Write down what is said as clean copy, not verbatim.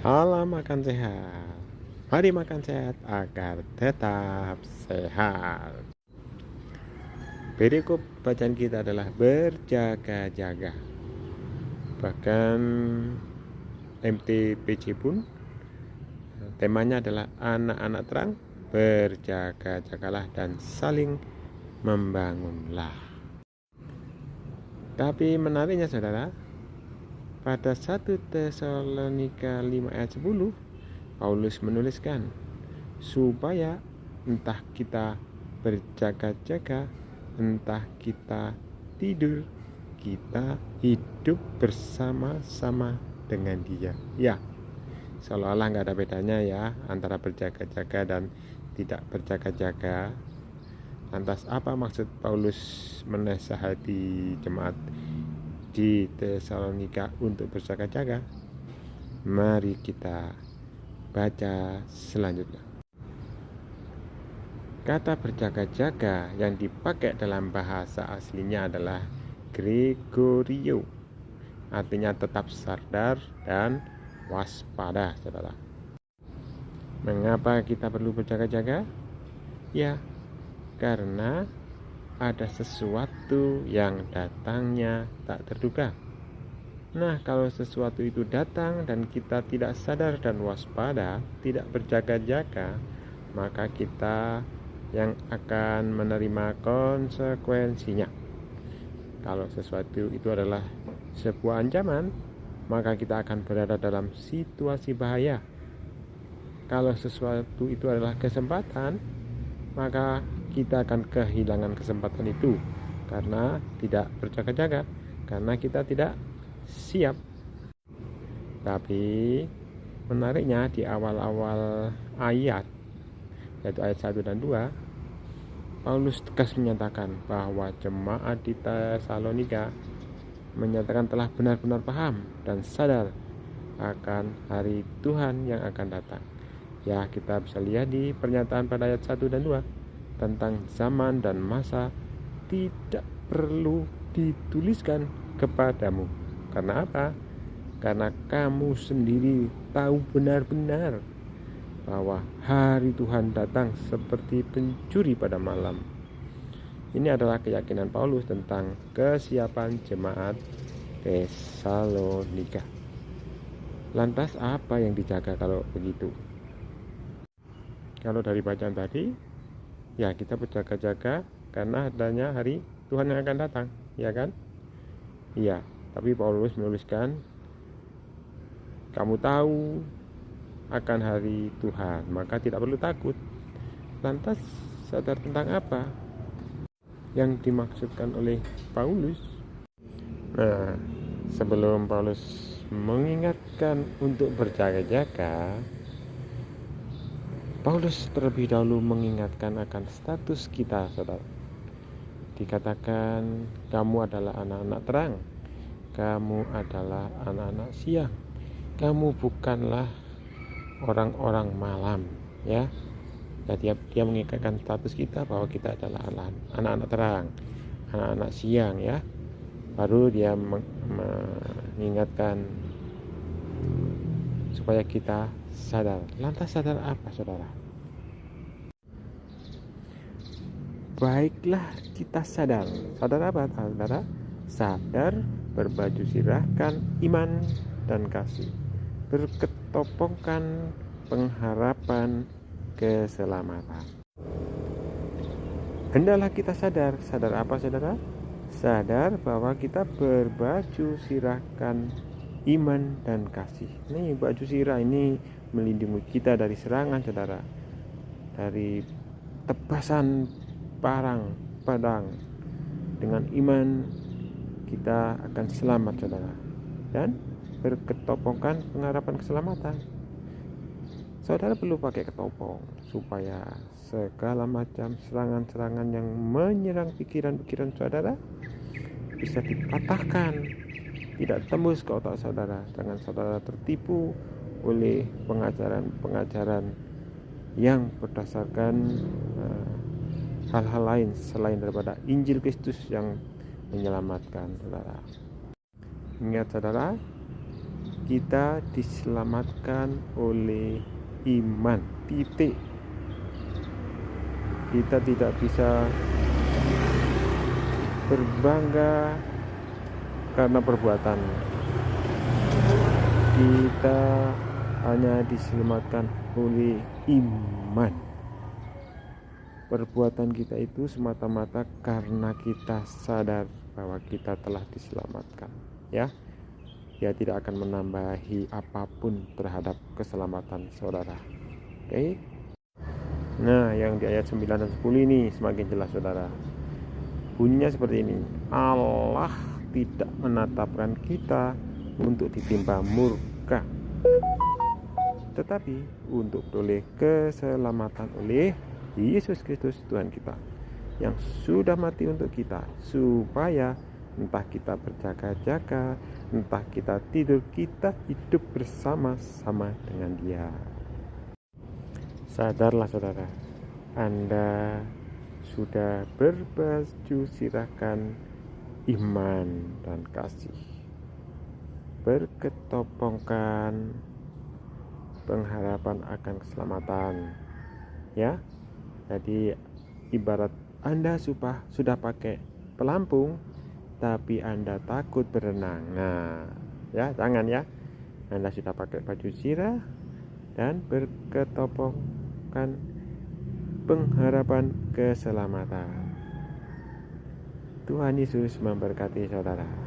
Halo makan sehat. Mari makan sehat agar tetap sehat. Perikop bacaan kita adalah berjaga-jaga. Bahkan MTPC pun temanya adalah anak-anak terang, berjaga-jagalah dan saling membangunlah. Tapi menariknya saudara, pada 1 Tesalonika 5 ayat 10 Paulus menuliskan supaya entah kita berjaga-jaga, entah kita tidur, kita hidup bersama-sama dengan Dia. Ya, seolah-olah nggak ada bedanya ya antara berjaga-jaga dan tidak berjaga-jaga. Lantas apa maksud Paulus menasihati jemaat di Tesalonika untuk berjaga-jaga? Mari kita baca selanjutnya. Kata berjaga-jaga yang dipakai dalam bahasa aslinya adalah Gregorio, artinya tetap sadar dan waspada, saudara. Mengapa kita perlu berjaga-jaga? Ya, karena ada sesuatu yang datangnya tak terduga. Nah, kalau sesuatu itu datang dan kita tidak sadar dan waspada, tidak berjaga-jaga, maka kita yang akan menerima konsekuensinya. Kalau sesuatu itu adalah sebuah ancaman, maka kita akan berada dalam situasi bahaya. Kalau sesuatu itu adalah kesempatan, maka kita akan kehilangan kesempatan itu karena tidak berjaga-jaga, karena kita tidak siap. Tapi menariknya di awal-awal ayat, yaitu ayat 1 dan 2, Paulus tegas menyatakan bahwa jemaat di Tesalonika menyatakan telah benar-benar paham dan sadar akan hari Tuhan yang akan datang. Ya, kita bisa lihat di pernyataan pada ayat 1 dan 2 tentang zaman dan masa tidak perlu dituliskan kepadamu. Karena apa? Karena kamu sendiri tahu benar-benar bahwa hari Tuhan datang seperti pencuri pada malam. Ini adalah keyakinan Paulus tentang kesiapan jemaat Tesalonika. Lantas apa yang dijaga kalau begitu? Kalau dari bacaan tadi, ya kita berjaga-jaga karena adanya hari Tuhan yang akan datang, ya kan? Iya, tapi Paulus menuliskan, kamu tahu akan hari Tuhan, maka tidak perlu takut. Lantas sadar tentang apa yang dimaksudkan oleh Paulus? Nah, sebelum Paulus mengingatkan untuk berjaga-jaga, Paulus terlebih dahulu mengingatkan akan status kita, saudara. Dikatakan kamu adalah anak-anak terang, kamu adalah anak-anak siang, kamu bukanlah orang-orang malam, ya. Jadi dia mengingatkan status kita bahwa kita adalah anak-anak terang, anak-anak siang, ya. Baru dia mengingatkan supaya kita sadar. Lantas sadar apa, saudara? Baiklah kita sadar. Sadar apa, saudara? Sadar berbaju sirahkan iman dan kasih, berketopongkan pengharapan keselamatan. Hendaklah kita sadar. Sadar apa, saudara? Sadar bahwa kita berbaju sirahkan iman dan kasih. Ini baju sirah ini melindungi kita dari serangan, saudara, dari tebasan pedang. Dengan iman kita akan selamat, saudara, dan berketopongkan pengharapan keselamatan. Saudara perlu pakai ketopong supaya segala macam serangan-serangan yang menyerang pikiran-pikiran saudara bisa dipatahkan, tidak tembus ke otak saudara. Jangan saudara tertipu oleh pengajaran-pengajaran yang berdasarkan hal-hal lain selain daripada Injil Kristus yang menyelamatkan saudara. Ingat, saudara, Kita diselamatkan oleh iman, titik. Kita tidak bisa berbangga karena perbuatan. Kita hanya diselamatkan oleh iman. Perbuatan kita itu semata-mata karena kita sadar bahwa kita telah diselamatkan, ya. Dia tidak akan menambahi apapun terhadap keselamatan saudara. Oke. Nah, yang di ayat 9 dan 10 ini semakin jelas saudara. Bunyinya seperti ini. Allah tidak menetapkan kita untuk ditimpa murka, tetapi untuk beroleh keselamatan oleh Yesus Kristus Tuhan kita, yang sudah mati untuk kita, supaya entah kita berjaga-jaga, entah kita tidur, kita hidup bersama-sama dengan Dia. Sadarlah saudara, Anda sudah berbaju sirahkan iman dan kasih, berketopongkan pengharapan akan keselamatan, ya. Jadi ibarat Anda sudah pakai pelampung tapi Anda takut berenang. Nah, ya jangan ya. Anda sudah pakai baju sirah dan berketopongkan pengharapan keselamatan. Tuhan Yesus memberkati saudara.